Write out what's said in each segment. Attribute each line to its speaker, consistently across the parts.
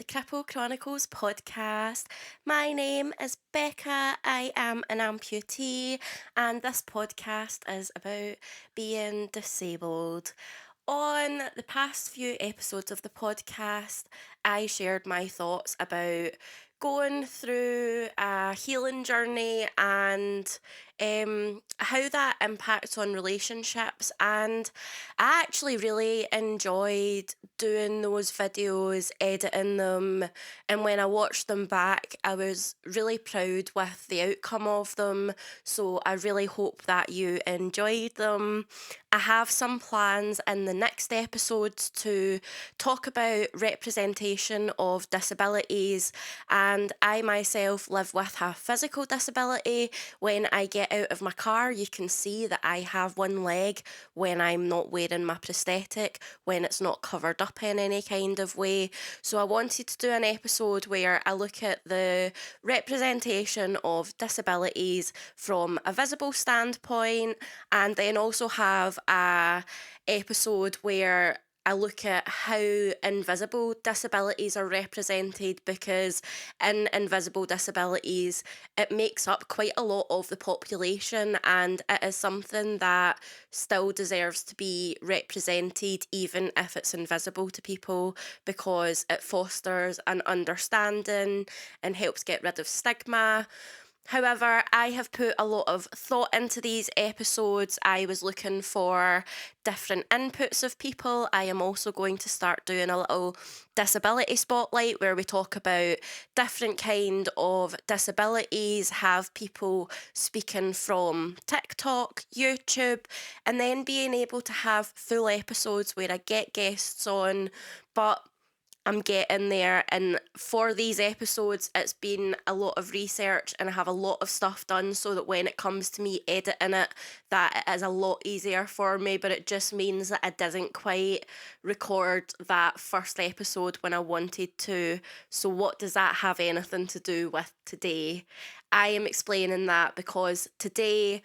Speaker 1: Cripple Chronicles podcast. My name is Becca. I am an amputee, and this podcast is about being disabled. On the past few episodes of the podcast, I shared my thoughts about going through a healing journey and how that impacts on relationships. And I actually really enjoyed doing those videos, editing them, and when I watched them back, I was really proud with the outcome of them. So I really hope that you enjoyed them. I have some plans in the next episodes to talk about representation of disabilities, and I myself live with a physical disability. When I get out of my car, you can see that I have one leg when I'm not wearing my prosthetic, when it's not covered up in any kind of way. So I wanted to do an episode where I look at the representation of disabilities from a visible standpoint, and then also have a episode where I look at how invisible disabilities are represented, because in invisible disabilities it makes up quite a lot of the population, and it is something that still deserves to be represented even if it's invisible to people, because it fosters an understanding and helps get rid of stigma. However, I have put a lot of thought into these episodes. I was looking for different inputs of people. I am also going to start doing a little disability spotlight where we talk about different kind of disabilities, have people speaking from TikTok, YouTube, and then being able to have full episodes where I get guests on, but I'm getting there. And for these episodes, it's been a lot of research and I have a lot of stuff done so that when it comes to me editing it, that it is a lot easier for me. But it just means that I didn't quite record that first episode when I wanted to. So what does that have anything to do with today? I am explaining that because today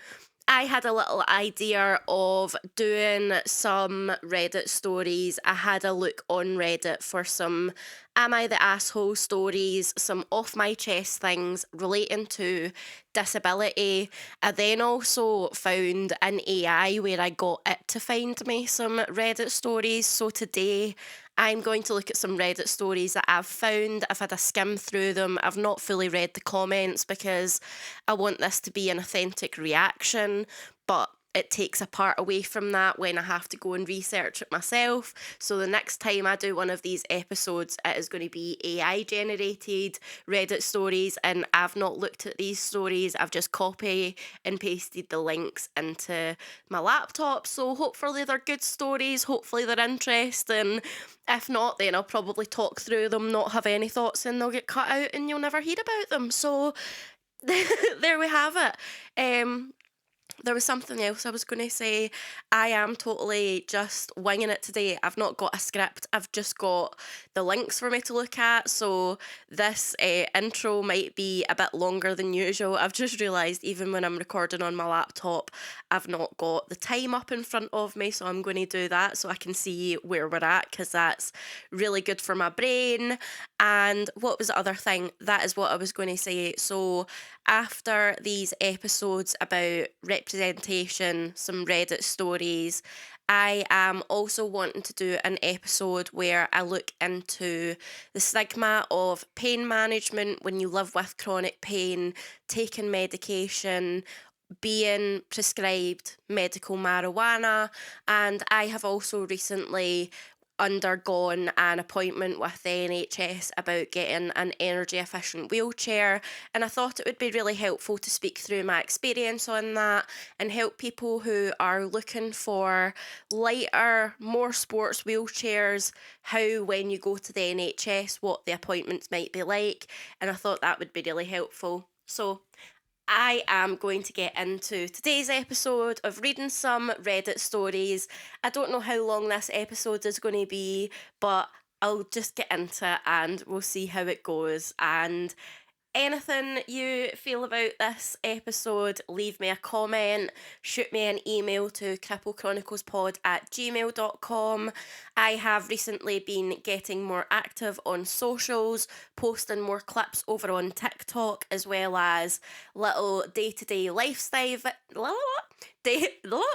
Speaker 1: I had a little idea of doing some Reddit stories. I had a look on Reddit for some Am I the Asshole stories, some off my chest things relating to disability. I then also found an AI where I got it to find me some Reddit stories. So today I'm going to look at some Reddit stories that I've found. I've had a skim through them. I've not fully read the comments because I want this to be an authentic reaction, but it takes a part away from that when I have to go and research it myself. So the next time I do one of these episodes, it is going to be AI generated Reddit stories, and I've not looked at these stories. I've just copy and pasted the links into my laptop. So hopefully they're good stories. Hopefully they're interesting. If not, then I'll probably talk through them, not have any thoughts, and they'll get cut out and you'll never hear about them. So there we have it. There was something else I was going to say. I am totally just winging it today. I've not got a script. I've just got the links for me to look at. So this intro might be a bit longer than usual. I've just realised even when I'm recording on my laptop, I've not got the time up in front of me. So I'm going to do that so I can see where we're at, because that's really good for my brain. And what was the other thing? That is what I was going to say. So after these episodes about representation, some Reddit stories, I am also wanting to do an episode where I look into the stigma of pain management when you live with chronic pain, taking medication, being prescribed medical marijuana. And I have also recently undergone an appointment with the NHS about getting an energy efficient wheelchair, and I thought it would be really helpful to speak through my experience on that and help people who are looking for lighter, more sports wheelchairs, how when you go to the NHS what the appointments might be like, and I thought that would be really helpful. So I am going to get into today's episode of reading some Reddit stories. I don't know how long this episode is going to be, but I'll just get into it and we'll see how it goes. And Anything you feel about this episode, leave me a comment, shoot me an email to cripplechroniclespod@gmail.com. I have recently been getting more active on socials, posting more clips over on TikTok, as well as little day-to-day lifestyle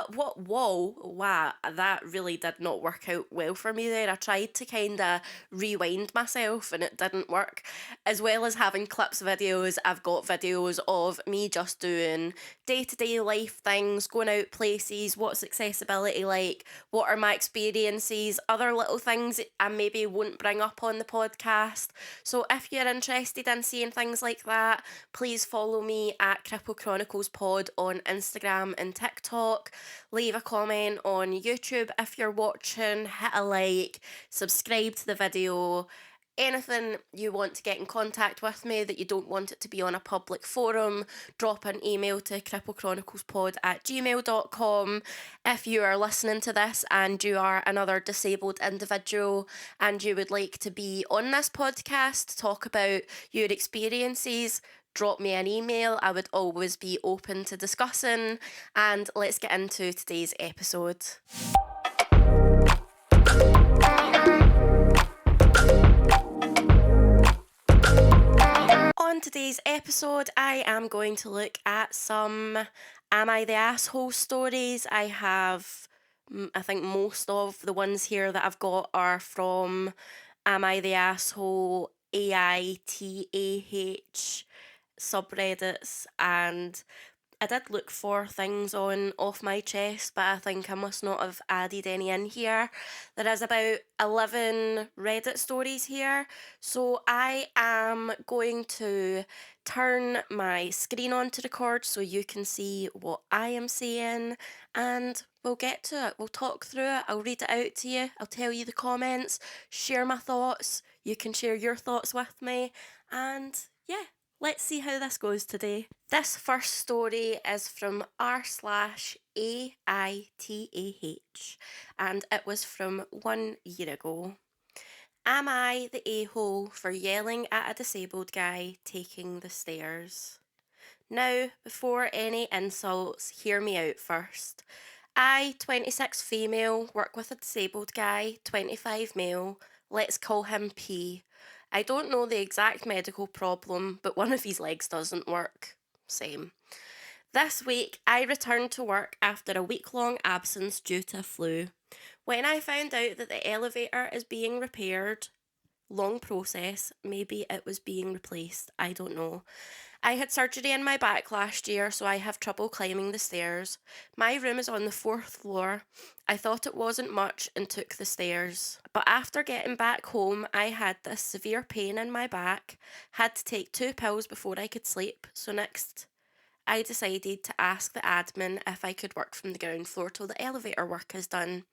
Speaker 1: whoa, wow, that really did not work out well for me there. I tried to kind of rewind myself and it didn't work. As well as having clips videos, I've got videos of me just doing day-to-day life things, going out places, what's accessibility like, what are my experiences, other little things I maybe won't bring up on the podcast. So if you're interested in seeing things like that, please follow me at Cripple Chronicles Pod on Instagram and TikTok. Leave a comment on YouTube if you're watching, hit a like, subscribe to the video. Anything you want to get in contact with me that you don't want it to be on a public forum, drop an email to cripplechroniclespod@gmail.com. If you are listening to this and you are another disabled individual and you would like to be on this podcast to talk about your experiences, drop me an email. I would always be open to discussing. And let's get into today's episode. On today's episode, I am going to look at some Am I the Asshole stories. I think most of the ones here that I've got are from Am I the Asshole, AITA subreddits, and I did look for things on Off My Chest, but I think I must not have added any in here. There is about 11 Reddit stories here, so I am going to turn my screen on to record so you can see what I am saying, and we'll get to it. We'll talk through it. I'll read it out to you. I'll tell you the comments, share my thoughts. You can share your thoughts with me, and yeah. Let's see how this goes today. This first story is from r/AITAH, and it was from 1 year ago. Am I the a-hole for yelling at a disabled guy taking the stairs? Now, before any insults, hear me out first. I, 26 female, work with a disabled guy, 25 male. Let's call him P. I don't know the exact medical problem, but one of his legs doesn't work. Same. This week, I returned to work after a week-long absence due to flu. When I found out that the elevator is being repaired, long process, maybe it was being replaced, I don't know. I had surgery in my back last year, so I have trouble climbing the stairs. My room is on the 4th floor. I thought it wasn't much and took the stairs. But after getting back home, I had this severe pain in my back, had to take 2 pills before I could sleep, so next I decided to ask the admin if I could work from the ground floor till the elevator work is done.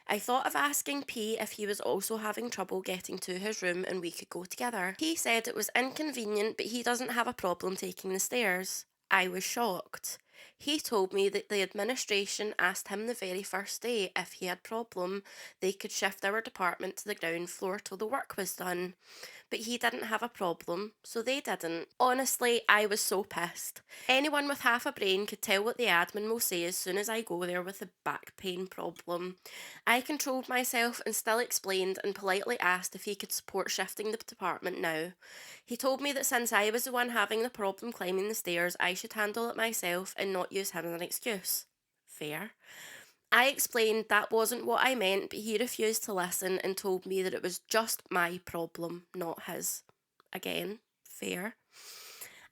Speaker 1: I thought of asking P if he was also having trouble getting to his room and we could go together. He said it was inconvenient, but he doesn't have a problem taking the stairs. I was shocked. He told me that the administration asked him the very first day if he had problem, they could shift our department to the ground floor till the work was done. But he didn't have a problem, so they didn't. Honestly, I was so pissed. Anyone with half a brain could tell what the admin will say as soon as I go there with a back pain problem. I controlled myself and still explained and politely asked if he could support shifting the department now. He told me that since I was the one having the problem climbing the stairs, I should handle it myself and not use him as an excuse. Fair. I explained that wasn't what I meant, but he refused to listen and told me that it was just my problem, not his. Again, fair.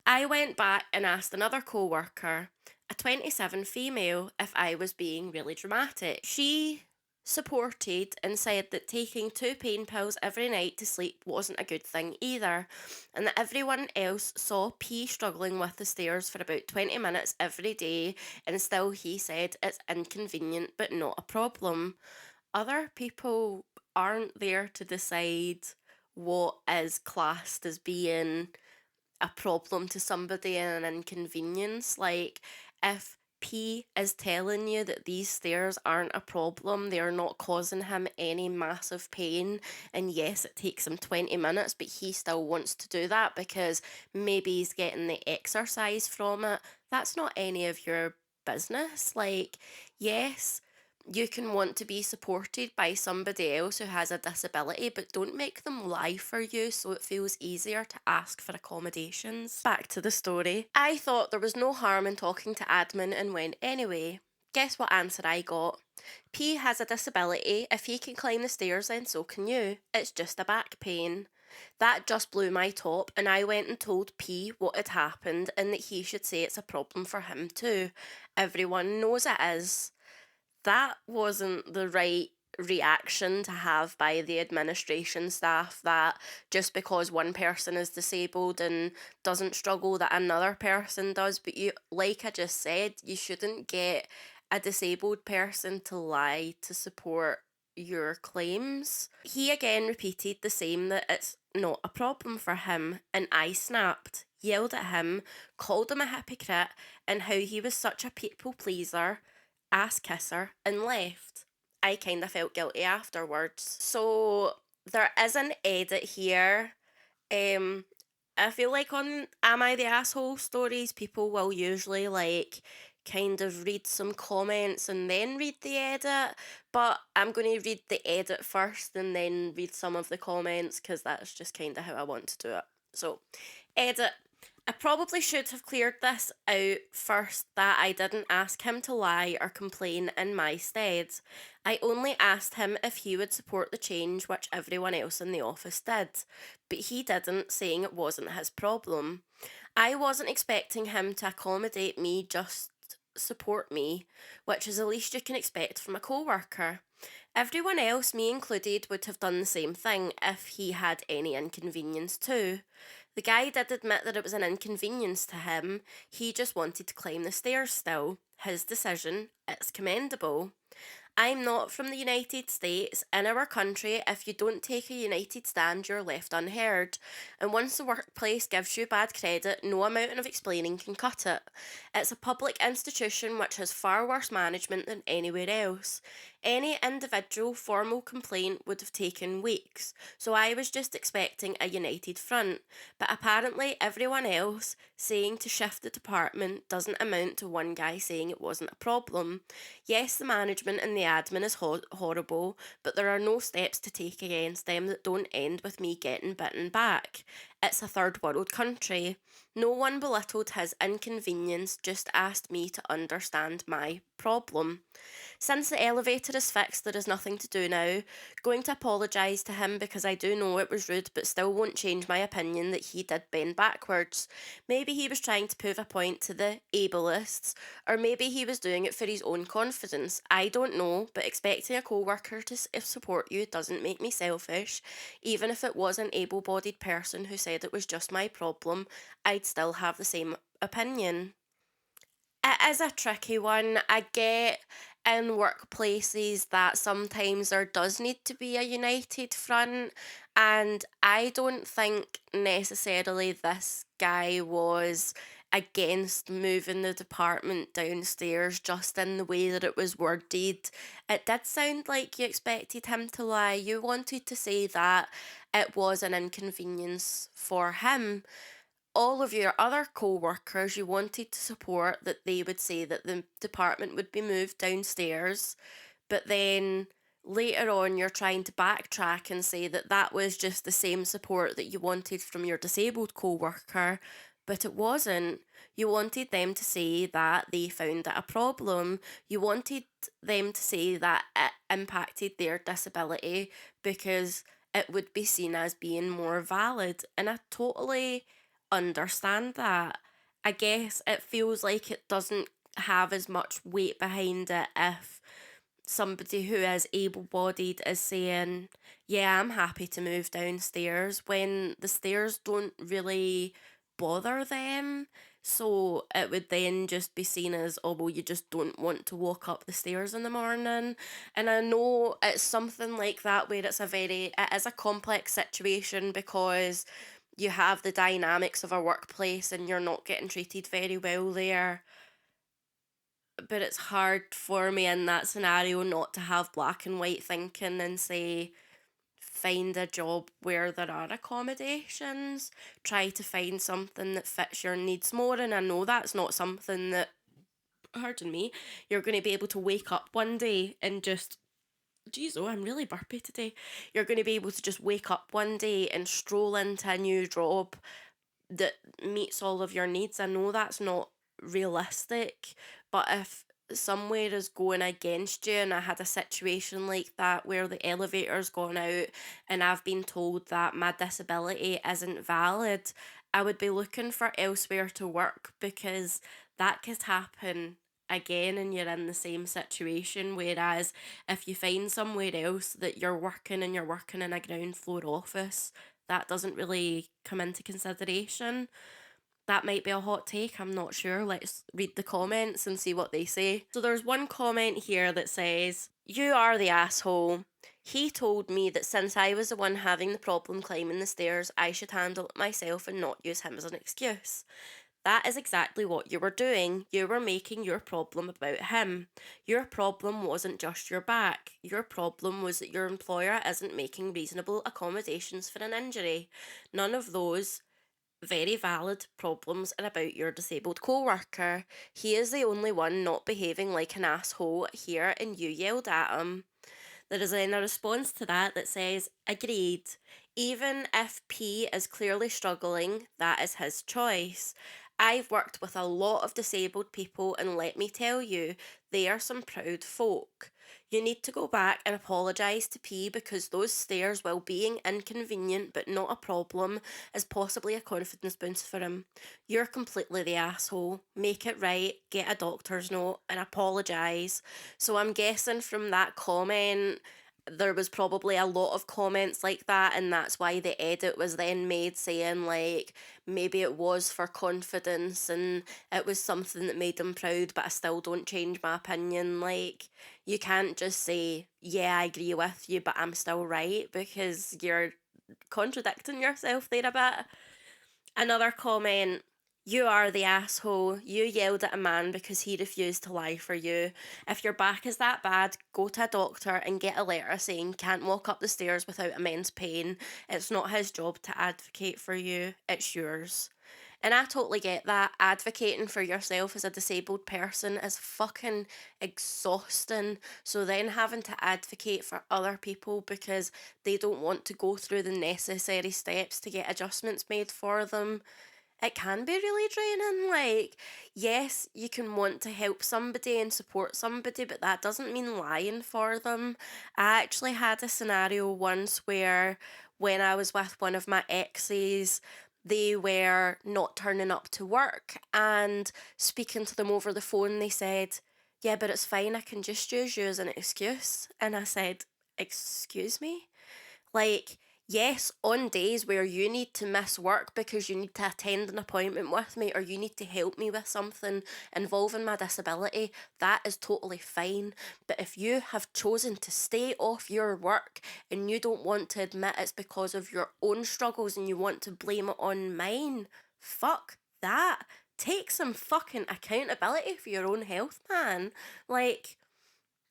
Speaker 1: I went back and asked another co-worker, a 27 female, if I was being really dramatic. She supported and said that taking 2 pain pills every night to sleep wasn't a good thing either, and that everyone else saw P struggling with the stairs for about 20 minutes every day, and still he said it's inconvenient but not a problem. Other people aren't there to decide what is classed as being a problem to somebody and an inconvenience. Like, if P is telling you that these stairs aren't a problem. They are not causing him any massive pain. And yes, it takes him 20 minutes, but he still wants to do that because maybe he's getting the exercise from it. That's not any of your business. Like, yes, you can want to be supported by somebody else who has a disability, but don't make them lie for you so it feels easier to ask for accommodations. Back to the story. I thought there was no harm in talking to admin and went anyway. Guess what answer I got? P has a disability. If he can climb the stairs, then so can you. It's just a back pain. That just blew my top, and I went and told P what had happened and that he should say it's a problem for him too. Everyone knows it is. That wasn't the right reaction to have by the administration staff, that just because one person is disabled and doesn't struggle that another person does. But you, like I just said, you shouldn't get a disabled person to lie to support your claims. He again repeated the same, that it's not a problem for him, and I snapped, yelled at him, called him a hypocrite, and how he was such a people pleaser, ass kisser, and left. I kind of felt guilty afterwards. So there is an edit here. Um, I feel like on Am I the Asshole stories, people will usually like kind of read some comments and then read the edit, but I'm going to read the edit first and then read some of the comments because that's just kind of how I want to do it. So, edit. I probably should have cleared this out first, that I didn't ask him to lie or complain in my stead. I only asked him if he would support the change, which everyone else in the office did, but he didn't, saying it wasn't his problem. I wasn't expecting him to accommodate me, just support me, which is the least you can expect from a co-worker. Everyone else, me included, would have done the same thing if he had any inconvenience too. The guy did admit that it was an inconvenience to him. He just wanted to climb the stairs still. His decision, it's commendable. I'm not from the United States. In our country, if you don't take a united stand, you're left unheard. And once the workplace gives you bad credit, no amount of explaining can cut it. It's a public institution which has far worse management than anywhere else. Any individual formal complaint would have taken weeks, so I was just expecting a united front. But apparently, everyone else saying to shift the department doesn't amount to one guy saying it wasn't a problem. Yes, the management and the admin is horrible, but there are no steps to take against them that don't end with me getting bitten back. It's a third world country. No one belittled his inconvenience, just asked me to understand my problem. Since the elevator is fixed, there is nothing to do now. Going to apologise to him because I do know it was rude, but still won't change my opinion that he did bend backwards. Maybe he was trying to prove a point to the ableists, or maybe he was doing it for his own confidence. I don't know, but expecting a co-worker to support you doesn't make me selfish. Even if it was an able-bodied person who said it was just my problem, I'd still have the same opinion. It is a tricky one. I get in workplaces that sometimes there does need to be a united front, and I don't think necessarily this guy was against moving the department downstairs, just in the way that it was worded. It did sound like you expected him to lie. You wanted to say that it was an inconvenience for him. All of your other co-workers, you wanted to support that they would say that the department would be moved downstairs, but then later on you're trying to backtrack and say that that was just the same support that you wanted from your disabled co-worker, but it wasn't. You wanted them to say that they found it a problem. You wanted them to say that it impacted their disability because it would be seen as being more valid, and I totally understand that. I guess it feels like it doesn't have as much weight behind it if somebody who is able bodied is saying, yeah, I'm happy to move downstairs, when the stairs don't really bother them. So it would then just be seen as, oh, well, you just don't want to walk up the stairs in the morning. And I know it's something like that where it is a complex situation because you have the dynamics of a workplace and you're not getting treated very well there. but it's hard for me in that scenario not to have black and white thinking and say, find a job where there are accommodations, try to find something that fits your needs more. And I know that's not something that, pardon me, you're going to be able to wake up one day and just, geez, oh, I'm really burpy today. You're going to be able to just wake up one day and stroll into a new job that meets all of your needs. I know that's not realistic, but if somewhere is going against you, and I had a situation like that where the elevator's gone out and I've been told that my disability isn't valid, I would be looking for elsewhere to work, because that could happen again and you're in the same situation. Whereas if you find somewhere else that you're working in a ground floor office, that doesn't really come into consideration. That might be a hot take, I'm not sure. Let's read the comments and see what they say. So there's one comment here that says, "You are the asshole. He told me that since I was the one having the problem climbing the stairs, I should handle it myself and not use him as an excuse. That is exactly what you were doing. You were making your problem about him. Your problem wasn't just your back. Your problem was that your employer isn't making reasonable accommodations for an injury. None of those very valid problems are about your disabled co-worker. He is the only one not behaving like an asshole here, and you yelled at him." There is then a response to that that says, "Agreed. Even if P is clearly struggling, that is his choice. I've worked with a lot of disabled people, and let me tell you, they are some proud folk. You need to go back and apologise to P, because those stairs, while being inconvenient but not a problem, is possibly a confidence boost for him. You're completely the asshole. Make it right, get a doctor's note, and apologise." So I'm guessing from that comment, there was probably a lot of comments like that, and that's why the edit was then made, saying like maybe it was for confidence and it was something that made him proud, but I still don't change my opinion. Like, you can't just say, yeah, I agree with you, but I'm still right, because you're contradicting yourself there a bit. Another comment: "You are the asshole. You yelled at a man because he refused to lie for you. If your back is that bad, go to a doctor and get a letter saying can't walk up the stairs without immense pain. It's not his job to advocate for you, it's yours." And I totally get that. Advocating for yourself as a disabled person is fucking exhausting. So then having to advocate for other people because they don't want to go through the necessary steps to get adjustments made for them, it can be really draining. Like, yes, you can want to help somebody and support somebody, but that doesn't mean lying for them. I actually had a scenario once where, when I was with one of my exes, they were not turning up to work, and speaking to them over the phone, they said, "Yeah, but it's fine, I can just use you as an excuse." And I said, "Excuse me?" Like, yes, on days where you need to miss work because you need to attend an appointment with me, or you need to help me with something involving my disability, that is totally fine. But if you have chosen to stay off your work and you don't want to admit it's because of your own struggles and you want to blame it on mine, fuck that. Take some fucking accountability for your own health, man. Like,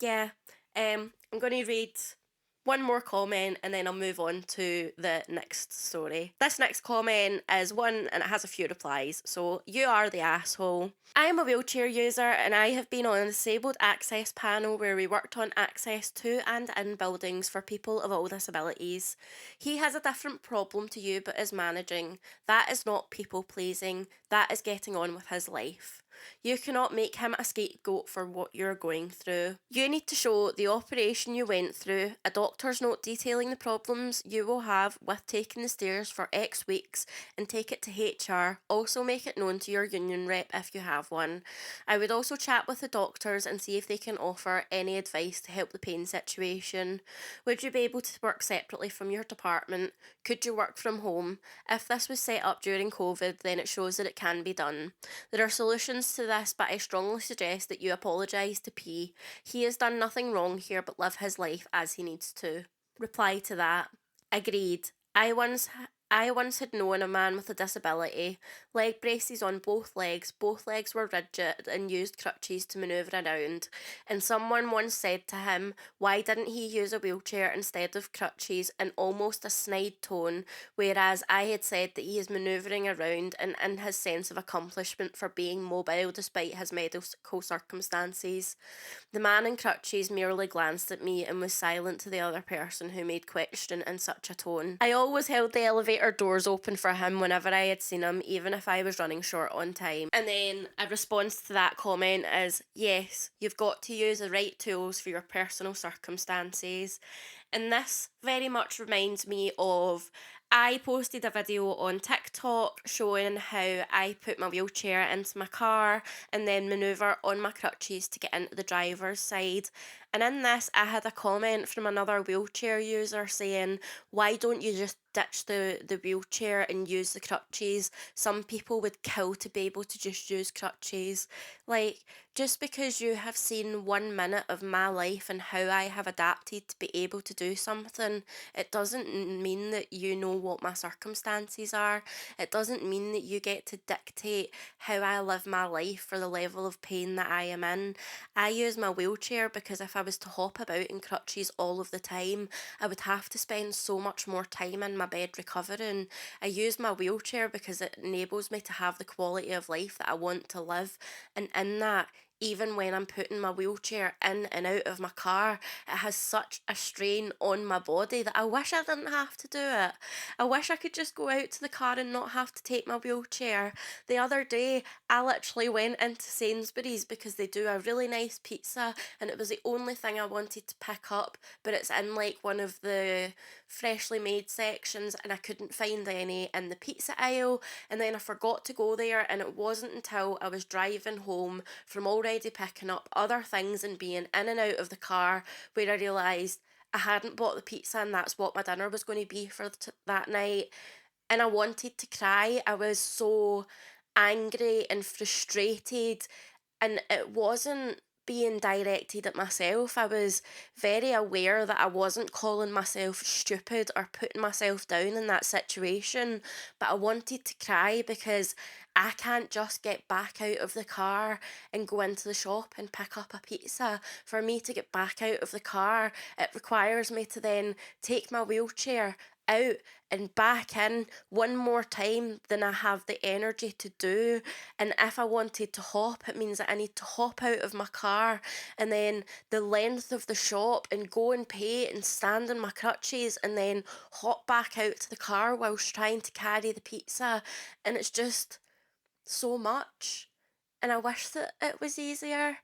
Speaker 1: yeah. I'm going to read one more comment and then I'll move on to the next story. This next comment is one and it has a few replies. So, "You are the asshole. I am a wheelchair user and I have been on a disabled access panel where we worked on access to and in buildings for people of all disabilities. He has a different problem to you but is managing. That is not people pleasing. That is getting on with his life. You cannot make him a scapegoat for what you're going through. You need to show the operation you went through, a doctor's note detailing the problems you will have with taking the stairs for X weeks, and take it to HR. Also make it known to your union rep if you have one. I would also chat with the doctors and see if they can offer any advice to help the pain situation. Would you be able to work separately from your department? Could you work from home? If this was set up during COVID, then it shows that it can be done. There are solutions to this, but I strongly suggest that you apologise to P. He has done nothing wrong here but live his life as he needs to." Reply to that: "Agreed. I once had known a man with a disability, leg braces on both legs were rigid and used crutches to manoeuvre around. And someone once said to him, why didn't he use a wheelchair instead of crutches, in almost a snide tone, whereas I had said that he is manoeuvring around and in his sense of accomplishment for being mobile despite his medical circumstances. The man in crutches merely glanced at me and was silent to the other person who made question in such a tone. I always held the elevator doors open for him whenever I had seen him, even if I was running short on time. And then a response to that comment is, yes, you've got to use the right tools for your personal circumstances. And this very much reminds me of, I posted a video on TikTok showing how I put my wheelchair into my car and then manoeuvre on my crutches to get into the driver's side. And in this, I had a comment from another wheelchair user saying, why don't you just ditch the wheelchair and use the crutches? Some people would kill to be able to just use crutches. Like, just because you have seen 1 minute of my life and how I have adapted to be able to do something, it doesn't mean that you know what my circumstances are. It doesn't mean that you get to dictate how I live my life for the level of pain that I am in. I use my wheelchair because if I was to hop about in crutches all of the time, I would have to spend so much more time in my bed recovering. I use my wheelchair because it enables me to have the quality of life that I want to live, and in that, even when I'm putting my wheelchair in and out of my car, it has such a strain on my body that I wish I didn't have to do it. I wish I could just go out to the car and not have to take my wheelchair. The other day, I literally went into Sainsbury's because they do a really nice pizza and it was the only thing I wanted to pick up, but it's in like one of the freshly made sections and I couldn't find any in the pizza aisle. And then I forgot to go there, and it wasn't until I was driving home from already picking up other things and being in and out of the car where I realised I hadn't bought the pizza and that's what my dinner was going to be for that night. And I wanted to cry. I was so angry and frustrated, and it wasn't being directed at myself. I was very aware that I wasn't calling myself stupid or putting myself down in that situation, but I wanted to cry because I can't just get back out of the car and go into the shop and pick up a pizza. For me to get back out of the car, it requires me to then take my wheelchair out and back in one more time than I have the energy to do. And if I wanted to hop, it means that I need to hop out of my car and then the length of the shop and go and pay and stand on my crutches and then hop back out to the car whilst trying to carry the pizza. And it's just so much. And I wish that it was easier.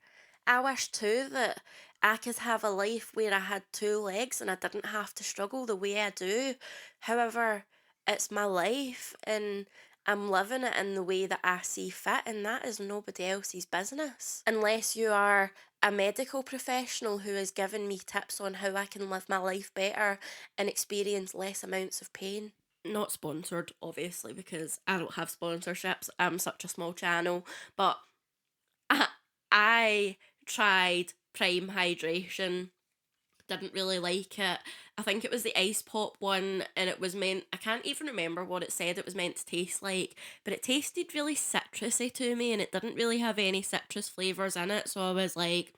Speaker 1: I wish too that I could have a life where I had two legs and I didn't have to struggle the way I do. However, it's my life and I'm living it in the way that I see fit, and that is nobody else's business. Unless you are a medical professional who has given me tips on how I can live my life better and experience less amounts of pain. Not sponsored, obviously, because I don't have sponsorships. I'm such a small channel, but I, I tried Prime Hydration, didn't really like it. I think it was the ice pop one, and it was meant, I can't even remember what it said it was meant to taste like, but it tasted really citrusy to me and it didn't really have any citrus flavours in it. So I was like,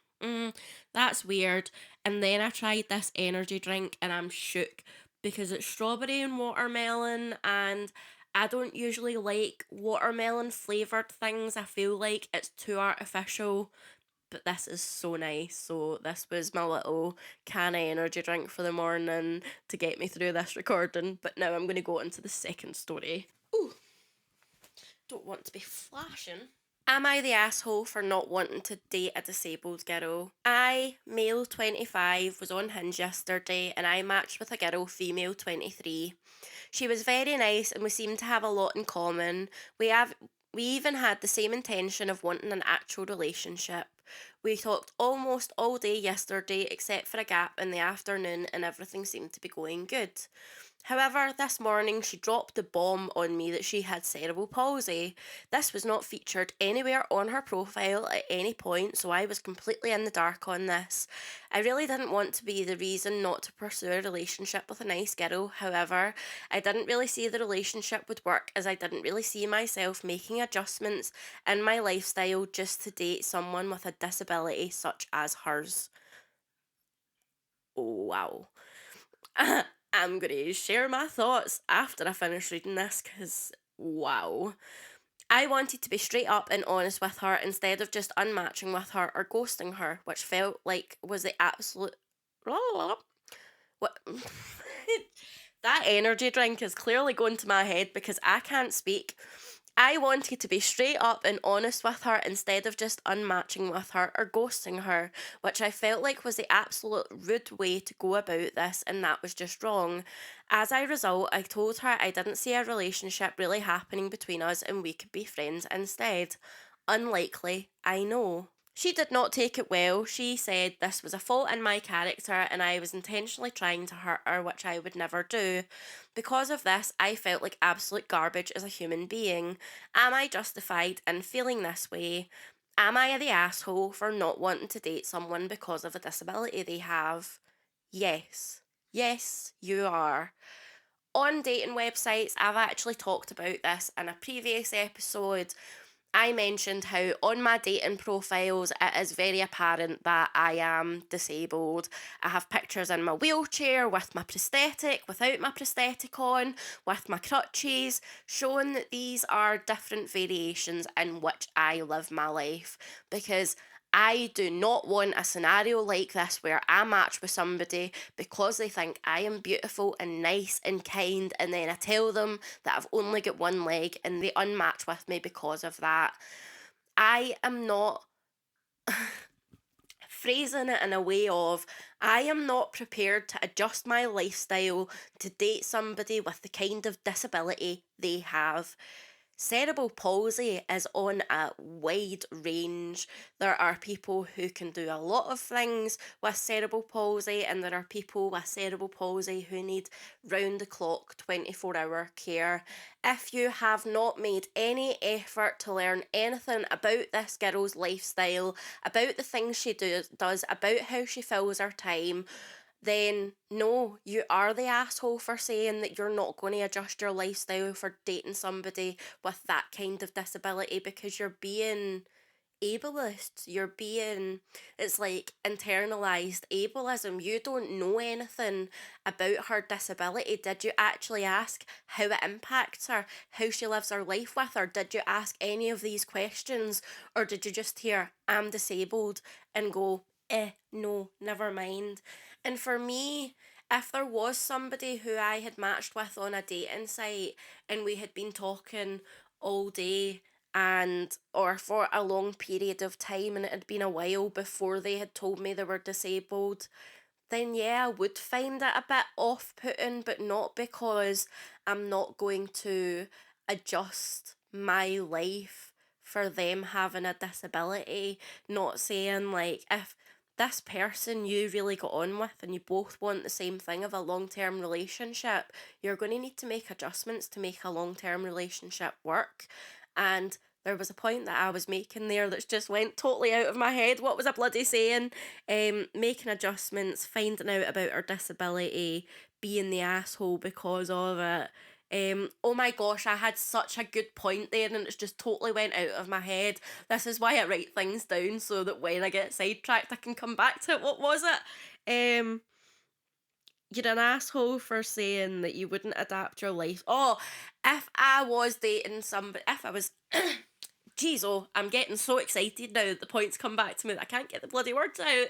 Speaker 1: that's weird. And then I tried this energy drink and I'm shook because it's strawberry and watermelon, and I don't usually like watermelon flavoured things. I feel like it's too artificial, but this is so nice. So this was my little can of energy drink for the morning to get me through this recording. But now I'm going to go into the second story. Ooh, don't want to be flashing. Am I the asshole for not wanting to date a disabled girl? I, male 25, was on Hinge yesterday and I matched with a girl, female 23. She was very nice and we seemed to have a lot in common. We even had the same intention of wanting an actual relationship. We talked almost all day yesterday except for a gap in the afternoon and everything seemed to be going good. However, this morning she dropped the bomb on me that she had cerebral palsy. This was not featured anywhere on her profile at any point, so I was completely in the dark on this. I really didn't want to be the reason not to pursue a relationship with a nice girl. However, I didn't really see the relationship would work, as I didn't really see myself making adjustments in my lifestyle just to date someone with a disability such as hers. Oh, wow. I'm going to share my thoughts after I finish reading this because, wow. I wanted to be straight up and honest with her instead of just unmatching with her or ghosting her, which felt like was the absolute. What? That energy drink is clearly going to my head because I can't speak. I wanted to be straight up and honest with her instead of just unmatching with her or ghosting her, which I felt like was the absolute rude way to go about this, and that was just wrong. As a result, I told her I didn't see a relationship really happening between us and we could be friends instead. Unlikely, I know. She did not take it well. She said this was a fault in my character and I was intentionally trying to hurt her, which I would never do. Because of this, I felt like absolute garbage as a human being. Am I justified in feeling this way? Am I the asshole for not wanting to date someone because of a disability they have? Yes. Yes, you are. On dating websites, I've actually talked about this in a previous episode. I mentioned how on my dating profiles it is very apparent that I am disabled. I have pictures in my wheelchair with my prosthetic, without my prosthetic on, with my crutches, showing that these are different variations in which I live my life. Because I do not want a scenario like this where I match with somebody because they think I am beautiful and nice and kind, and then I tell them that I've only got one leg and they unmatch with me because of that. I am not phrasing it in a way of I am not prepared to adjust my lifestyle to date somebody with the kind of disability they have. Cerebral palsy is on a wide range. There are people who can do a lot of things with cerebral palsy, and there are people with cerebral palsy who need round the clock 24-hour care. If you have not made any effort to learn anything about this girl's lifestyle, about the things she does, about how she fills her time, then no, you are the asshole for saying that you're not going to adjust your lifestyle for dating somebody with that kind of disability, because you're being ableist. You're being, it's like internalized ableism. You don't know anything about her disability. Did you actually ask how it impacts her, how she lives her life with her? Did you ask any of these questions, or did you just hear I'm disabled and go, no, never mind? And for me, if there was somebody who I had matched with on a dating site and we had been talking all day and or for a long period of time and it had been a while before they had told me they were disabled, then yeah, I would find it a bit off putting, but not because I'm not going to adjust my life for them having a disability. Not saying like if this person you really got on with and you both want the same thing of a long term relationship, you're going to need to make adjustments to make a long term relationship work. And there was a point that I was making there that's just went totally out of my head. What was I bloody saying? Making adjustments, finding out about her disability, being the asshole because of it. Oh my gosh, I had such a good point there and it's just totally went out of my head. This is why I write things down so that when I get sidetracked I can come back to it. What was it? You're an asshole for saying that you wouldn't adapt your life. Oh, if I was dating somebody, if I was Jeez, oh, I'm getting so excited now that the points come back to me that I can't get the bloody words out.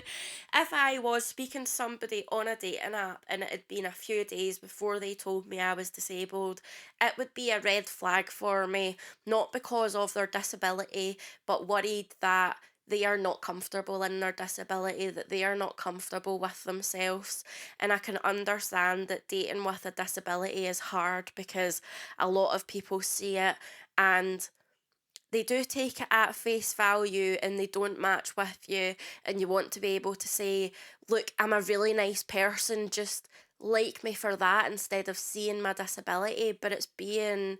Speaker 1: If I was speaking to somebody on a dating app and it had been a few days before they told me I was disabled, it would be a red flag for me, not because of their disability, but worried that they are not comfortable in their disability, that they are not comfortable with themselves. And I can understand that dating with a disability is hard because a lot of people see it and they do take it at face value and they don't match with you, and you want to be able to say, look, I'm a really nice person, just like me for that instead of seeing my disability, but it's being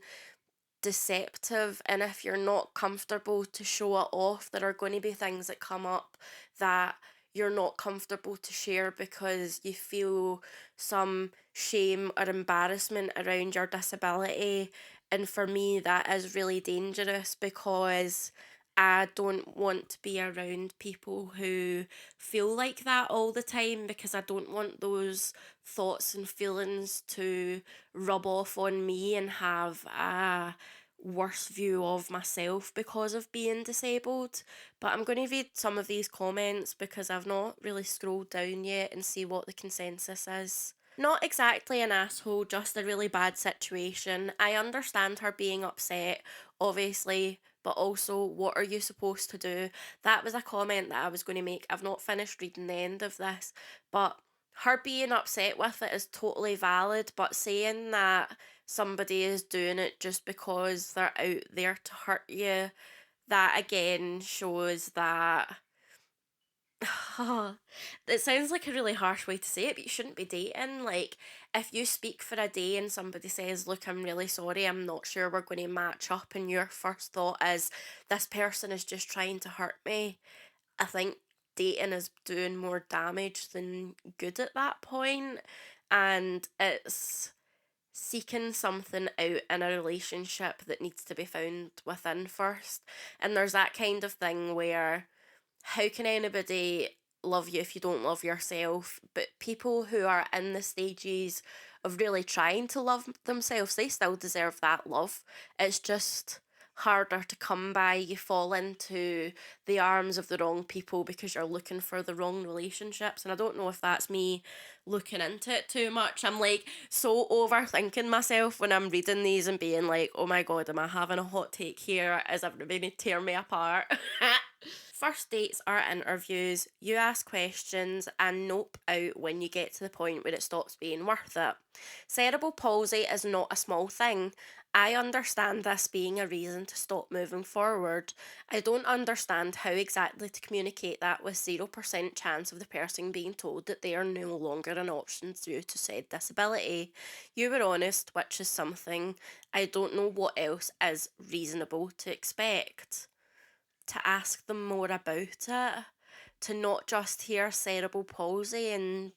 Speaker 1: deceptive. And if you're not comfortable to show it off, there are going to be things that come up that you're not comfortable to share because you feel some shame or embarrassment around your disability. And for me, that is really dangerous because I don't want to be around people who feel like that all the time, because I don't want those thoughts and feelings to rub off on me and have a worse view of myself because of being disabled. But I'm going to read some of these comments because I've not really scrolled down yet and see what the consensus is. Not exactly an asshole, just a really bad situation. I understand her being upset, obviously, but also, what are you supposed to do? That was a comment that I was going to make. I've not finished reading the end of this, but her being upset with it is totally valid, but saying that somebody is doing it just because they're out there to hurt you, that again shows that it sounds like a really harsh way to say it, but you shouldn't be dating. Like, if you speak for a day and somebody says, "Look, I'm really sorry, I'm not sure we're going to match up," and your first thought is, "This person is just trying to hurt me," I think dating is doing more damage than good at that point. And it's seeking something out in a relationship that needs to be found within first. And there's that kind of thing where, how can anybody love you if you don't love yourself? But people who are in the stages of really trying to love themselves, they still deserve that love. It's just harder to come by. You fall into the arms of the wrong people because you're looking for the wrong relationships. And I don't know if that's me looking into it too much. I'm like so overthinking myself when I'm reading these and being like, oh my god, am I having a hot take here? Is everybody going to tear me apart? First dates are interviews. You ask questions and nope out when you get to the point where it stops being worth it. Cerebral palsy is not a small thing. I understand this being a reason to stop moving forward. I don't understand how exactly to communicate that with 0% chance of the person being told that they are no longer an option due to said disability. You were honest, which is something. I don't know what else is reasonable to expect. To ask them more about it, to not just hear cerebral palsy and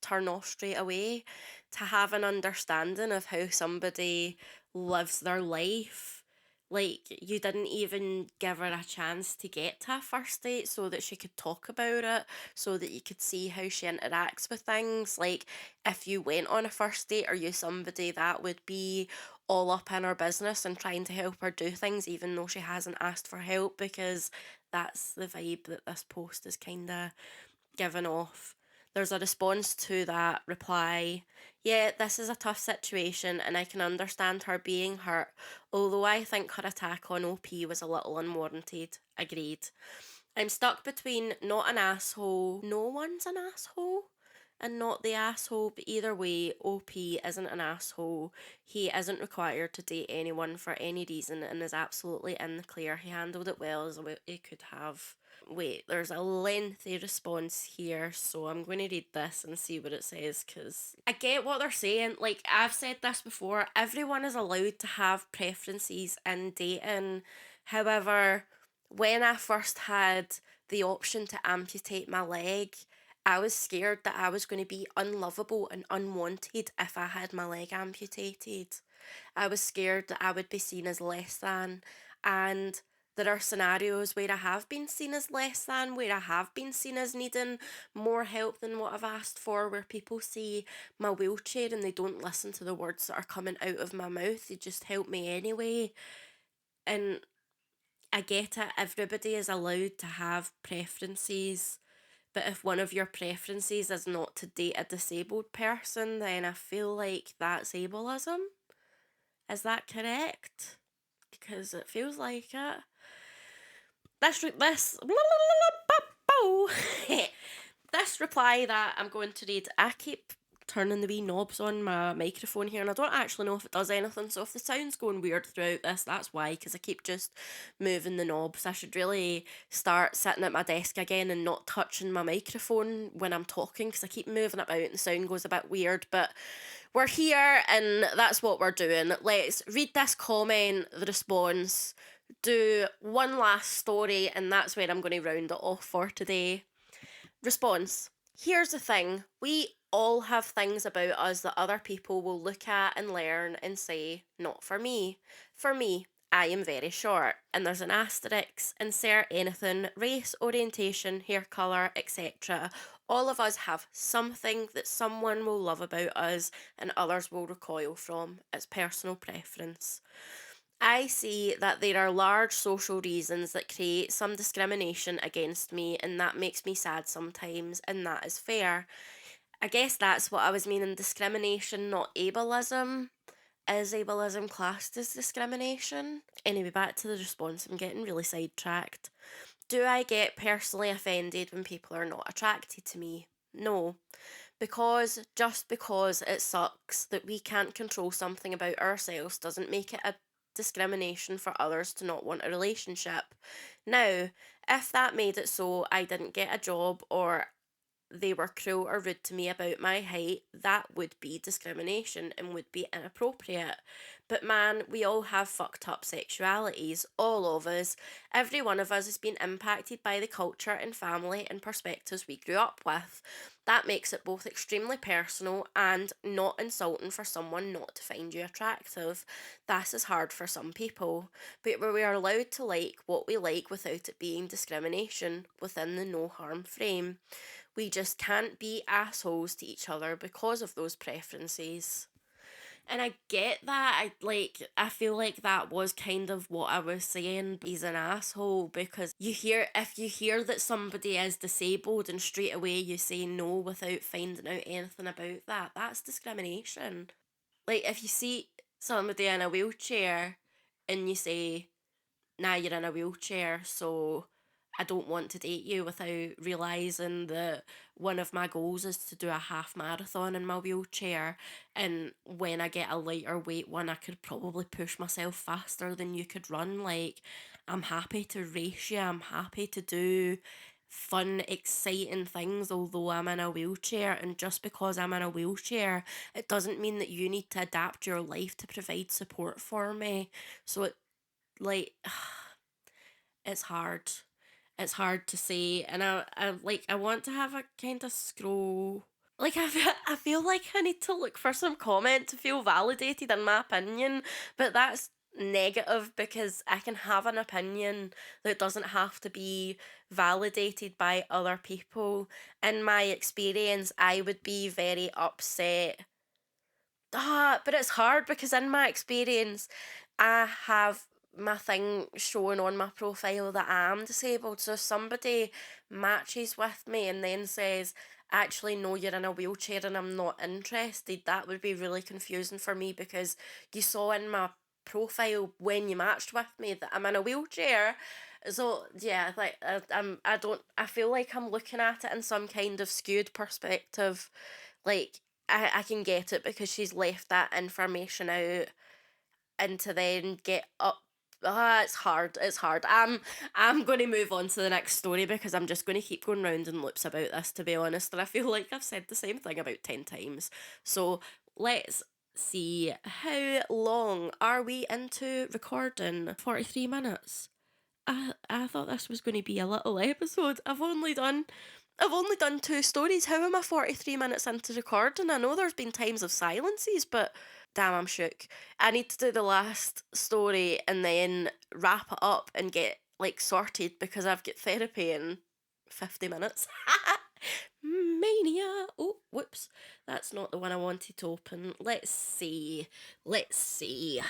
Speaker 1: turn off straight away, to have an understanding of how somebody lives their life. Like, you didn't even give her a chance to get to a first date so that she could talk about it, so that you could see how she interacts with things. Like, if you went on a first date, are you somebody that would be all up in her business and trying to help her do things even though she hasn't asked for help? Because that's the vibe that this post is kind of given off. There's a response to that reply. Yeah, this is a tough situation and I can understand her being hurt, although I think her attack on OP was a little unwarranted. Agreed. I'm stuck between not an asshole, no one's an asshole, and not the asshole, but either way, OP isn't an asshole. He isn't required to date anyone for any reason and is absolutely in the clear. He handled it well as he could have. Wait, there's a lengthy response here, so I'm going to read this and see what it says, because I get what they're saying. Like, I've said this before, everyone is allowed to have preferences in dating. However, when I first had the option to amputate my leg, I was scared that I was going to be unlovable and unwanted if I had my leg amputated. I was scared that I would be seen as less than, and there are scenarios where I have been seen as less than, where I have been seen as needing more help than what I've asked for, where people see my wheelchair and they don't listen to the words that are coming out of my mouth, they just help me anyway. And I get it, everybody is allowed to have preferences, but if one of your preferences is not to date a disabled person, then I feel like that's ableism. Is that correct? Because it feels like it. This this reply that I'm going to read, I keep turning the wee knobs on my microphone here, and I don't actually know if it does anything, so if the sound's going weird throughout this, that's why, because I keep just moving the knobs. I should really start sitting at my desk again and not touching my microphone when I'm talking, because I keep moving it about and the sound goes a bit weird, but we're here and that's what we're doing. Let's read this comment, the response, do one last story, and that's where I'm going to round it off for today. Response. Here's the thing. We all have things about us that other people will look at and learn and say, not for me. For me, I am very short. And there's an asterisk, insert anything, race, orientation, hair colour, etc. All of us have something that someone will love about us and others will recoil from. It's personal preference. I see that there are large social reasons that create some discrimination against me, and that makes me sad sometimes, and that is fair. I guess that's what I was meaning, discrimination, not ableism. Is ableism classed as discrimination? Anyway, back to the response. I'm getting really sidetracked. Do I get personally offended when people are not attracted to me? No. Because just because it sucks that we can't control something about ourselves doesn't make it a discrimination for others to not want a relationship. Now, if that made it so I didn't get a job or they were cruel or rude to me about my height, that would be discrimination and would be inappropriate. But man, we all have fucked up sexualities, all of us. Every one of us has been impacted by the culture and family and perspectives we grew up with. That makes it both extremely personal and not insulting for someone not to find you attractive. This is hard for some people, but we are allowed to like what we like without it being discrimination within the no harm frame. We just can't be assholes to each other because of those preferences. And I get that. I feel like that was kind of what I was saying. He's an asshole because if you hear that somebody is disabled and straight away you say no without finding out anything about that, that's discrimination. Like if you see somebody in a wheelchair and you say, nah, you're in a wheelchair, so I don't want to date you, without realising that one of my goals is to do a half marathon in my wheelchair, and when I get a lighter weight one I could probably push myself faster than you could run. Like, I'm happy to race you, I'm happy to do fun exciting things although I'm in a wheelchair, and just because I'm in a wheelchair it doesn't mean that you need to adapt your life to provide support for me. So it, like, it's hard. It's hard to say, and I want to have a kind of scroll. Like, I feel like I need to look for some comment to feel validated in my opinion, but that's negative because I can have an opinion that doesn't have to be validated by other people. In my experience, I would be very upset. But it's hard because in my experience, I have my thing showing on my profile that I am disabled. So if somebody matches with me and then says, actually, no, you're in a wheelchair and I'm not interested, that would be really confusing for me because you saw in my profile when you matched with me that I'm in a wheelchair. So yeah, like I feel like I'm looking at it in some kind of skewed perspective. Like, I can get it because she's left that information out and to then get up. It's hard. It's hard. I'm going to move on to the next story because I'm just going to keep going round in loops about this, to be honest. And I feel like I've said the same thing about 10 times. So let's see. How long are we into recording? 43 minutes. I thought this was going to be a little episode. I've only done two stories. How am I 43 minutes into recording? I know there's been times of silences, but damn, I'm shook. I need to do the last story and then wrap it up and get like sorted because I've got therapy in 50 minutes. Mania. Oh, whoops. That's not the one I wanted to open. Let's see. Let's see.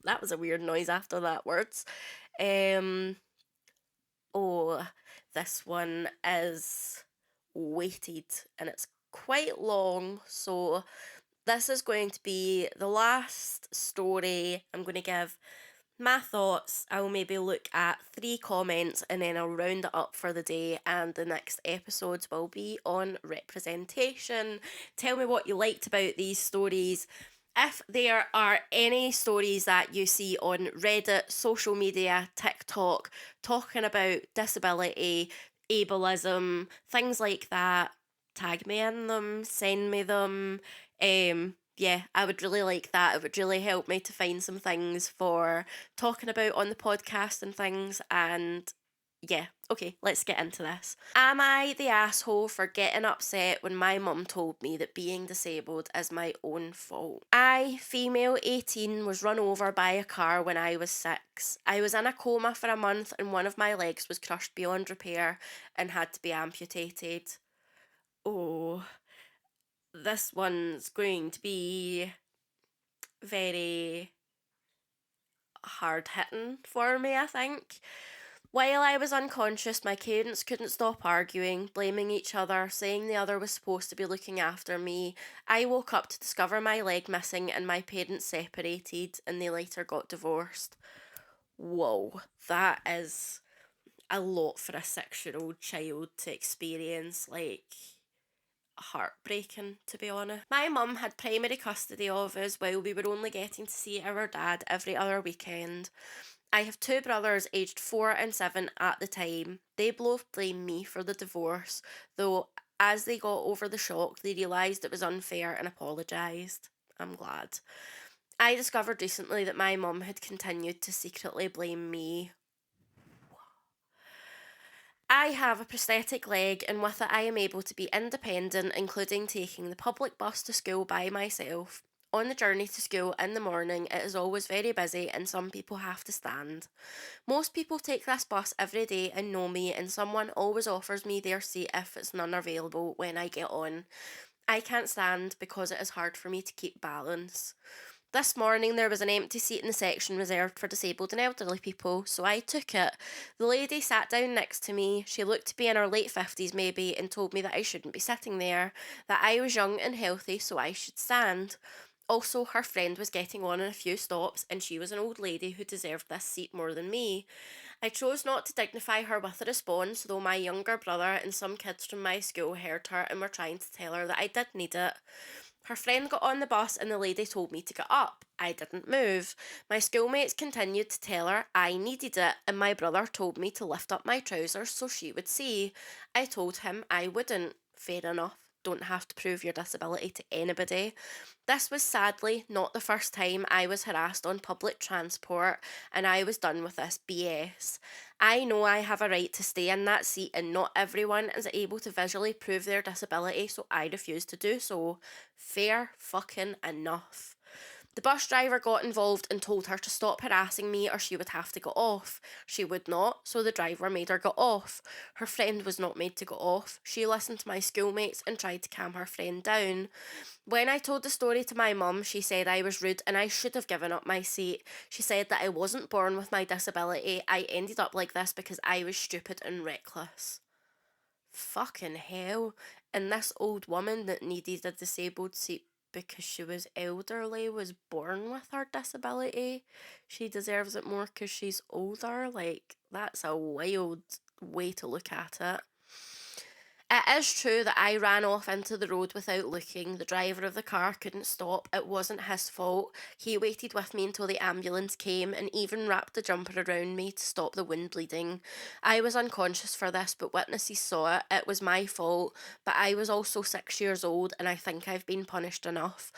Speaker 1: That was a weird noise after that words. Um oh, this one is weighted and it's quite long, so this is going to be the last story I'm going to give. My thoughts, I'll maybe look at 3 comments and then I'll round it up for the day, and the next episodes will be on representation. Tell me what you liked about these stories. If there are any stories that you see on Reddit, social media, TikTok, talking about disability, ableism, things like that, tag me in them, send me them. Yeah, I would really like that. It would really help me to find some things for talking about on the podcast and things. And yeah, okay, let's get into this. Am I the asshole for getting upset when my mum told me that being disabled is my own fault? I, female 18, was run over by a car when I was 6. I was in a coma for a month and one of my legs was crushed beyond repair and had to be amputated. Oh, this one's going to be very hard hitting for me, I think. While I was unconscious, my parents couldn't stop arguing, blaming each other, saying the other was supposed to be looking after me. I woke up to discover my leg missing and my parents separated, and they later got divorced. Whoa, that is a lot for a 6-year-old child to experience. Like, heartbreaking, to be honest. My mum had primary custody of us while we were only getting to see our dad every other weekend. I have 2 brothers aged 4 and 7 at the time. They both blame me for the divorce, though as they got over the shock, they realised it was unfair and apologised. I'm glad. I discovered recently that my mum had continued to secretly blame me. I have a prosthetic leg, and with it I am able to be independent, including taking the public bus to school by myself. On the journey to school in the morning, it is always very busy and some people have to stand. Most people take this bus every day and know me, and someone always offers me their seat if it's none available when I get on. I can't stand because it is hard for me to keep balance. This morning there was an empty seat in the section reserved for disabled and elderly people, so I took it. The lady sat down next to me. She looked to be in her late 50s maybe and told me that I shouldn't be sitting there, that I was young and healthy so I should stand. Also, her friend was getting on in a few stops and she was an old lady who deserved this seat more than me. I chose not to dignify her with a response, though my younger brother and some kids from my school heard her and were trying to tell her that I did need it. Her friend got on the bus and the lady told me to get up. I didn't move. My schoolmates continued to tell her I needed it, and my brother told me to lift up my trousers so she would see. I told him I wouldn't. Fair enough. Don't have to prove your disability to anybody. This was sadly not the first time I was harassed on public transport, and I was done with this BS. I know I have a right to stay in that seat, and not everyone is able to visually prove their disability, so I refuse to do so. Fair fucking enough. The bus driver got involved and told her to stop harassing me or she would have to get off. She would not, so the driver made her get off. Her friend was not made to get off. She listened to my schoolmates and tried to calm her friend down. When I told the story to my mum, she said I was rude and I should have given up my seat. She said that I wasn't born with my disability. I ended up like this because I was stupid and reckless. Fucking hell. And this old woman that needed a disabled seat because she was elderly was born with her disability. She deserves it more because she's older. Like, that's a wild way to look at it. It is true that I ran off into the road without looking. The driver of the car couldn't stop. It wasn't his fault. He waited with me until the ambulance came and even wrapped the jumper around me to stop the wound bleeding. I was unconscious for this, but witnesses saw it. It was my fault, but I was also 6 years old and I think I've been punished enough.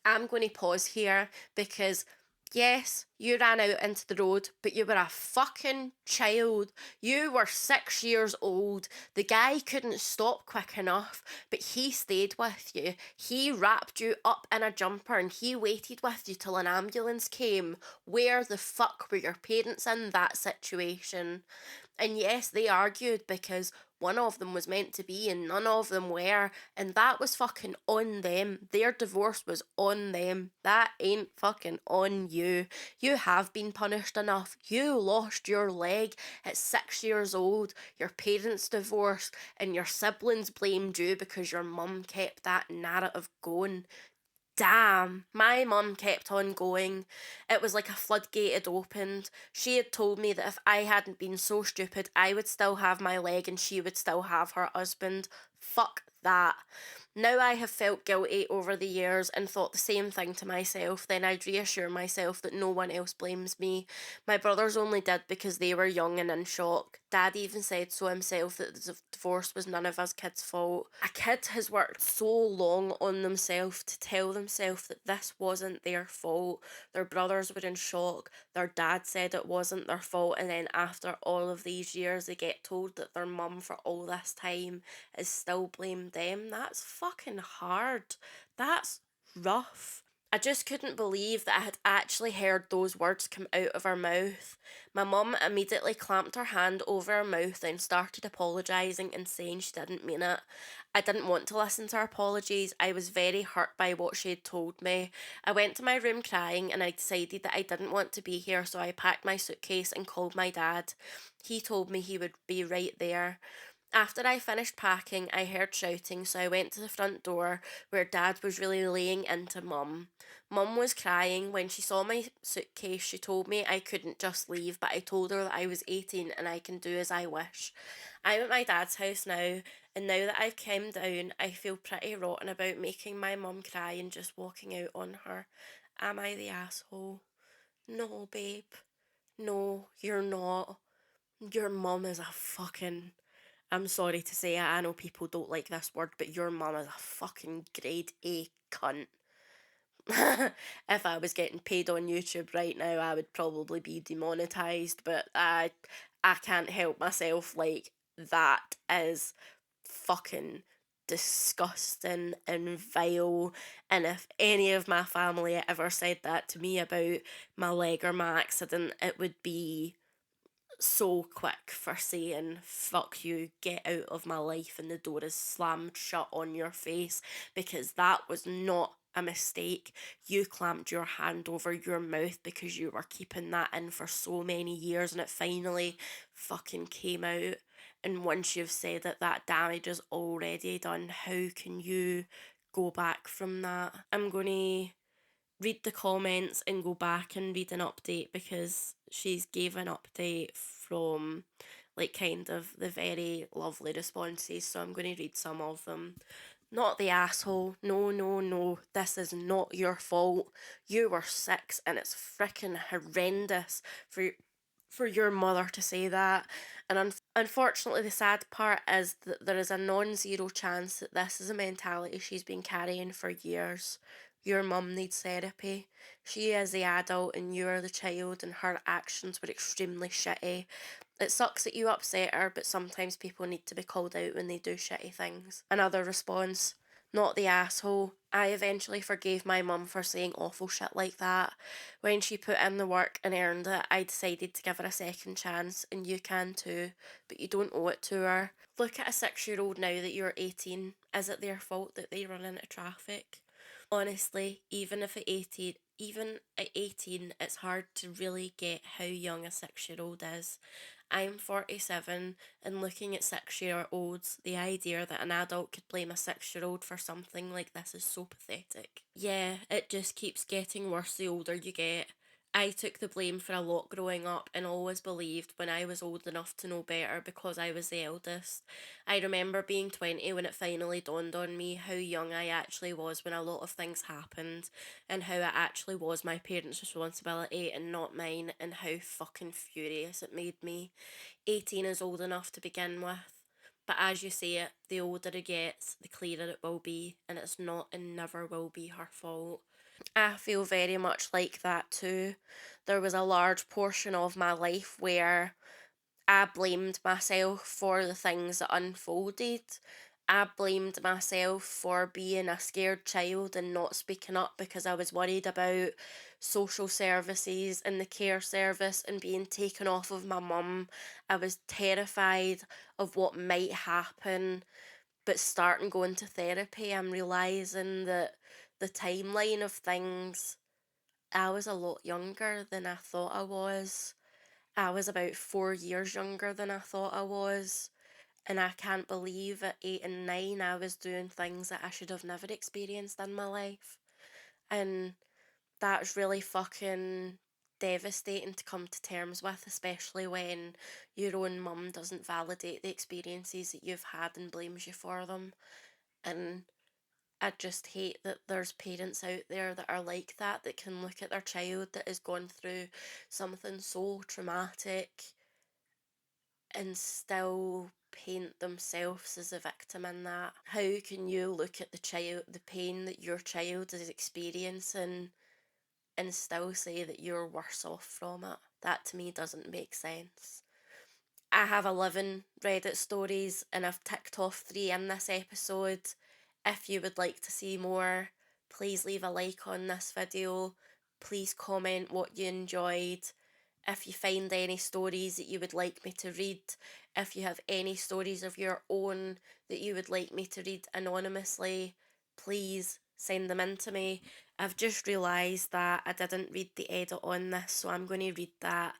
Speaker 1: I'm going to pause here because yes, you ran out into the road, but you were a fucking child. You were 6 years old. The guy couldn't stop quick enough, but he stayed with you. He wrapped you up in a jumper and he waited with you till an ambulance came. Where the fuck were your parents in that situation? And yes, they argued because one of them was meant to be and none of them were, and that was fucking on them. Their divorce was on them. That ain't fucking on you. You have been punished enough. You lost your leg at 6 years old. Your parents divorced, and your siblings blamed you because your mum kept that narrative going. Damn, my mum kept on going. It was like a floodgate had opened. She had told me that if I hadn't been so stupid, I would still have my leg and she would still have her husband. Fuck that. Now I have felt guilty over the years and thought the same thing to myself, then I'd reassure myself that no one else blames me. My brothers only did because they were young and in shock. Dad even said so himself that the divorce was none of us kids' fault. A kid has worked so long on themselves to tell themselves that this wasn't their fault. Their brothers were in shock. Their dad said it wasn't their fault, and then after all of these years, they get told that their mum for all this time is still blamed them. That's fucking hard. That's rough. I just couldn't believe that I had actually heard those words come out of her mouth. My mum immediately clamped her hand over her mouth and started apologising and saying she didn't mean it. I didn't want to listen to her apologies. I was very hurt by what she had told me. I went to my room crying and I decided that I didn't want to be here, so I packed my suitcase and called my dad. He told me he would be right there. After I finished packing, I heard shouting, so I went to the front door where Dad was really laying into Mum. Mum was crying. When she saw my suitcase, she told me I couldn't just leave, but I told her that I was 18 and I can do as I wish. I'm at my dad's house now, and now that I've calmed down, I feel pretty rotten about making my mum cry and just walking out on her. Am I the asshole? No, babe. No, you're not. Your mum is a fucking. I'm sorry to say it, I know people don't like this word, but your mum is a fucking grade A cunt. If I was getting paid on YouTube right now, I would probably be demonetized, but I can't help myself. Like, that is fucking disgusting and vile. And if any of my family ever said that to me about my leg or my accident, it would be so quick for saying fuck you, get out of my life, and the door is slammed shut on your face, because that was not a mistake. You clamped your hand over your mouth because you were keeping that in for so many years and it finally fucking came out. And once you've said it, that damage is already done. How can you go back from that? I'm gonna read the comments and go back and read an update, because she's gave an update from like kind of the very lovely responses, so I'm going to read some of them. Not the asshole. No, no, no. This is not your fault. You were 6 and it's freaking horrendous for your mother to say that. And unfortunately, the sad part is that there is a non-zero chance that this is a mentality she's been carrying for years. Your mum needs therapy. She is the adult and you are the child, and her actions were extremely shitty. It sucks that you upset her, but sometimes people need to be called out when they do shitty things. Another response: not the asshole. I eventually forgave my mum for saying awful shit like that. When she put in the work and earned it, I decided to give her a second chance, and you can too, but you don't owe it to her. Look at a 6-year-old now that you're 18. Is it their fault that they run into traffic? Honestly, even at 18, it's hard to really get how young a 6-year-old is. I'm 47, and looking at 6-year-olds, the idea that an adult could blame a 6-year-old for something like this is so pathetic. Yeah, it just keeps getting worse the older you get. I took the blame for a lot growing up and always believed when I was old enough to know better because I was the eldest. I remember being 20 when it finally dawned on me how young I actually was when a lot of things happened, and how it actually was my parents' responsibility and not mine, and how fucking furious it made me. 18 is old enough to begin with, but as you say it, the older it gets, the clearer it will be, and it's not and never will be her fault. I feel very much like that too. There was a large portion of my life where I blamed myself for the things that unfolded. I blamed myself for being a scared child and not speaking up because I was worried about social services and the care service and being taken off of my mum. I was terrified of what might happen, but starting going to therapy, I'm realising that the timeline of things, I was a lot younger than I thought I was. I was about 4 years younger than I thought I was. And I can't believe at 8 and 9 I was doing things that I should have never experienced in my life. And that's really fucking devastating to come to terms with, especially when your own mum doesn't validate the experiences that you've had and blames you for them. And I just hate that there's parents out there that are like that can look at their child that has gone through something so traumatic and still paint themselves as a victim in that. How can you look at the pain that your child is experiencing and still say that you're worse off from it? That to me doesn't make sense. I have 11 Reddit stories and I've ticked off 3 in this episode. If you would like to see more, please leave a like on this video. Please comment what you enjoyed. If you find any stories that you would like me to read, if you have any stories of your own that you would like me to read anonymously, please send them in to me. I've just realised that I didn't read the edit on this, so I'm going to read that,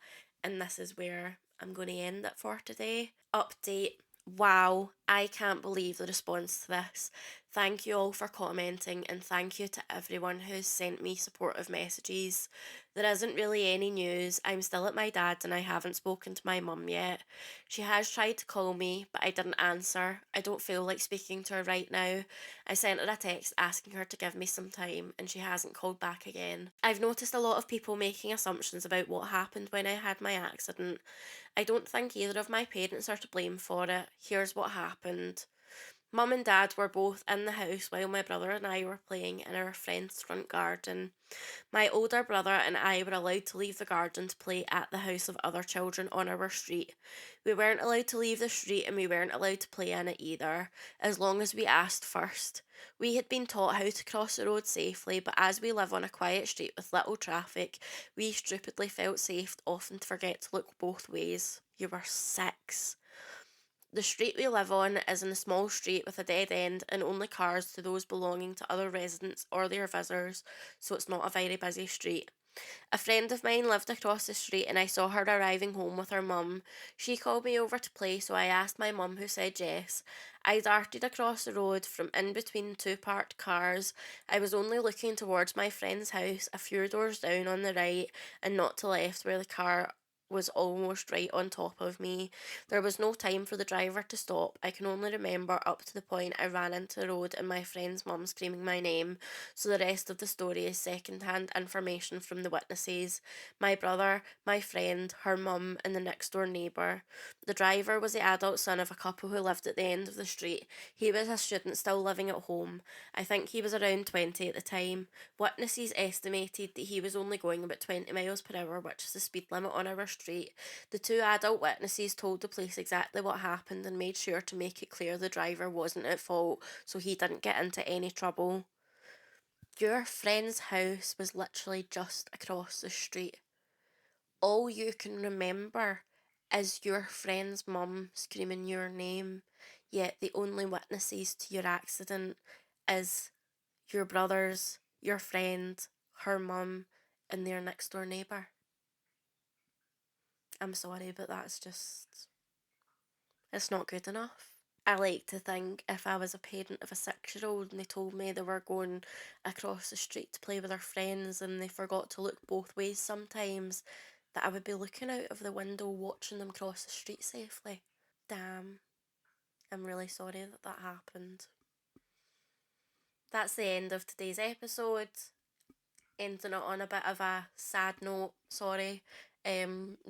Speaker 1: and this is where I'm going to end it for today. Update. Wow, I can't believe the response to this. Thank you all for commenting, and thank you to everyone who's sent me supportive messages. There isn't really any news. I'm still at my dad's and I haven't spoken to my mum yet. She has tried to call me, but I didn't answer. I don't feel like speaking to her right now. I sent her a text asking her to give me some time, and she hasn't called back again. I've noticed a lot of people making assumptions about what happened when I had my accident. I don't think either of my parents are to blame for it. Here's what happened. Mum and Dad were both in the house while my brother and I were playing in our friend's front garden. My older brother and I were allowed to leave the garden to play at the house of other children on our street. We weren't allowed to leave the street and we weren't allowed to play in it either, as long as we asked first. We had been taught how to cross the road safely, but as we live on a quiet street with little traffic, we stupidly felt safe, often to forget to look both ways. You were 6. The street we live on is in a small street with a dead end and only cars to those belonging to other residents or their visitors, so it's not a very busy street. A friend of mine lived across the street and I saw her arriving home with her mum. She called me over to play, so I asked my mum, who said yes. I darted across the road from in between 2 parked cars. I was only looking towards my friend's house, a few doors down on the right and not to left, where the car was almost right on top of me. There was no time for the driver to stop. I can only remember up to the point I ran into the road and my friend's mum screaming my name, so the rest of the story is second-hand information from the witnesses: my brother, my friend, her mum, and the next door neighbour. The driver was the adult son of a couple who lived at the end of the street. He was a student still living at home. I think he was around 20 at the time. Witnesses estimated that he was only going about 20 miles per hour, which is the speed limit on our street. The 2 adult witnesses told the police exactly what happened and made sure to make it clear the driver wasn't at fault, so he didn't get into any trouble. Your friend's house was literally just across the street. All you can remember is your friend's mum screaming your name, yet the only witnesses to your accident is your brothers, your friend, her mum, and their next door neighbour. I'm sorry, but it's not good enough. I like to think if I was a parent of a 6-year-old and they told me they were going across the street to play with their friends and they forgot to look both ways sometimes, that I would be looking out of the window watching them cross the street safely. Damn, I'm really sorry that that happened. That's the end of today's episode. Ending it on a bit of a sad note, sorry.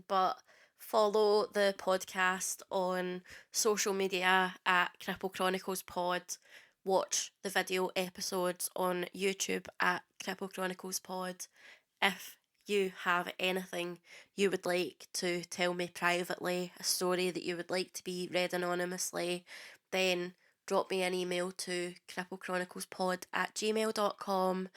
Speaker 1: But follow the podcast on social media at Cripple Chronicles Pod. Watch the video episodes on YouTube at Cripple Chronicles Pod. If you have anything you would like to tell me privately, a story that you would like to be read anonymously, then drop me an email to cripplecroniclespod@gmail.com.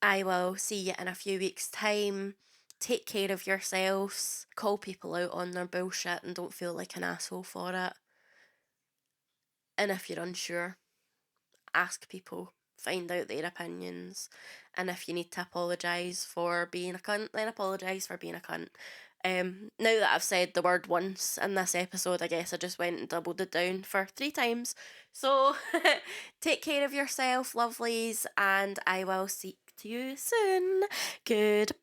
Speaker 1: I will see you in a few weeks' time. Take care of yourselves. Call people out on their bullshit and don't feel like an asshole for it. And if you're unsure, ask people. Find out their opinions. And if you need to apologise for being a cunt, then apologise for being a cunt. Now that I've said the word once in this episode, I guess I just went and doubled it down for 3 times. So, take care of yourself, lovelies, and I will to you soon. Goodbye.